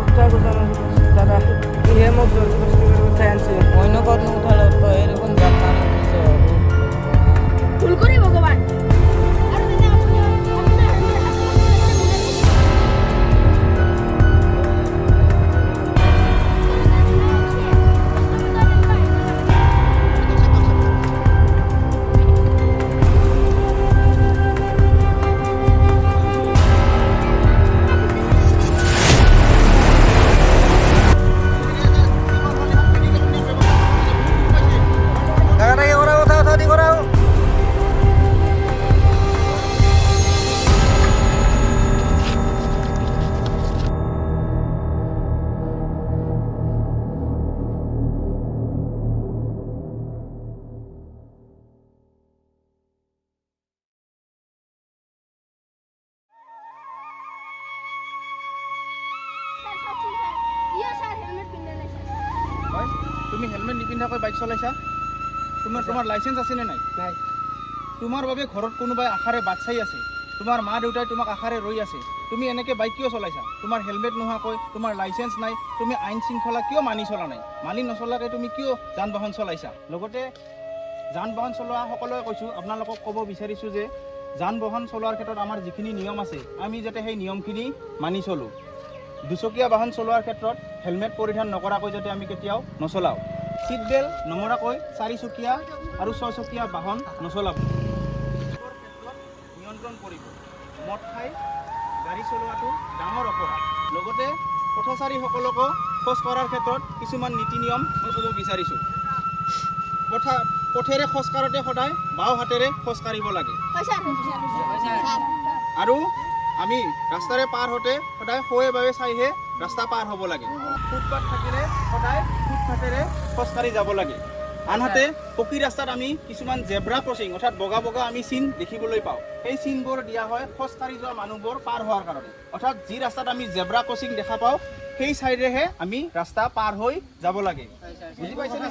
উঠাই কৈছে দাদা ইহে মোক জোৰ জবৰদস্তি কৰি উঠাই আনছে অন্য ক'তনো উঠালে তই এৰকম জাত মানুষ দিছ ভুল কৰি ভগৱান আৰু তেনে আপুনি দাদাটাকে কৰাও উঠাউঠি কৰাও হয় তুমি হেলমেট নিপিন্ধাকৈ বাইক চলাইছা তোমাৰ লাইসেন্স আছে নে নাই নাই তোমাৰ বাবে ঘৰত কোনোবাই আশাৰে বাট চাই আছে তোমাৰ মা দেউতাই তোমাক আশাৰে ৰৈ আছে তুমি এনেকৈ বাইক কিয় চলাইছা তোমাৰ হেলমেট নোহোৱাকৈ তোমাৰ লাইসেন্স নাই তুমি আইন শৃংখলা কিয় মানি চলা নাই মানি নচলাকৈ তুমি কিয় যান বাহন চলাইছা লগতে যান বাহন চলোৱা সকলোৱে কৈছোঁ আপোনালোকক ক'ব বিচাৰিছোঁ যে যান বাহন চলোৱাৰ ক্ষেত্ৰত আমাৰ যিখিনি নিয়ম আছে আমি যাতে সেই নিয়মখিনি মানি চলোঁ দুচকীয়া বাহন চলোৱাৰ ক্ষেত্ৰত হেলমেট পৰিধান নকৰাকৈ যাতে আমি কেতিয়াও নচলাওঁ সিট বেল্ট নমৰাকৈ চাৰিচকীয়া আৰু ছয়চকীয়া বাহন নচলাব নিয়ন্ত্ৰণ কৰিব মদ খাই গাড়ী চলোৱাটো ডাঙৰ অপৰাধ লগতে পথচাৰীসকলকো খোজ কঢ়াৰ ক্ষেত্ৰত কিছুমান নীতি নিয়ম মই ক'ব বিচাৰিছোঁ পথেৰে খোজ কাঢ়োঁতে সদায় বাওঁ হাতেৰে খোজ কাঢ়িব লাগে আৰু আমি ৰাস্তাৰে পাৰ হওঁতে সদায় সোঁৱে বাৱে চাইহে ৰাস্তা পাৰ হ'ব লাগে ফুটপাথ থাকিলে সদায় ফুটপাথেৰে খোজকাঢ়ি যাব লাগে আনহাতে পকী ৰাস্তাত আমি কিছুমান জেব্ৰা ক্ৰচিং অৰ্থাৎ বগা বগা আমি চিন দেখিবলৈ পাওঁ সেই চিনবোৰ দিয়া হয় খোজকাঢ়ি যোৱা মানুহবোৰ পাৰ হোৱাৰ কাৰণে অৰ্থাৎ যি ৰাস্তাত আমি জেব্ৰা ক্ৰচিং দেখা পাওঁ সেই চাইডেহে আমি ৰাস্তা পাৰ হৈ যাব লাগে বুজি পাইছেনে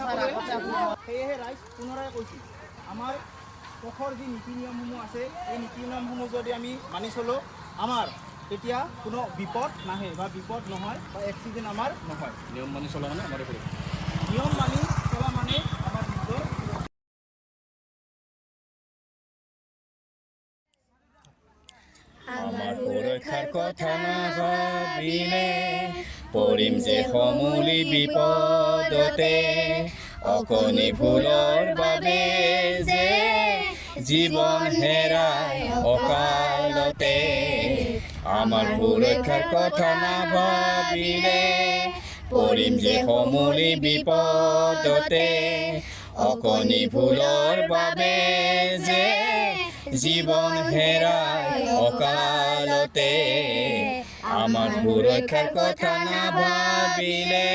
সেয়েহে ৰাইজ পুনৰাই কৈছোঁ আমাৰ পথৰ যি নীতি নিয়মসমূহ আছে এই নীতি নিয়মসমূহ যদি আমি মানি চলোঁ আমাৰ তেতিয়া কোনো বিপদ নাহে বা বিপদ নহয় বা এক্সিডেণ্ট আমাৰ নহয় নিয়ম মানি চলা মানে আমাৰ নিয়ম মানি চলা মানে আমাৰ নিজৰ আমাৰ সুৰক্ষাৰ কথা নাভাবিলে পৰিম যে সমূলি বিপদতে অকণি ভুলৰ বাবে যে জীৱন হেৰাই অকালতে আমাৰ সুৰক্ষাৰ কথা নাভাবিলে পৰিম যে সমূলি বিপদতে অকণি ভুলৰ বাবে যে জীৱন হেৰাই অকালতে আমাৰ সুৰক্ষাৰ কথা নাভাবিলে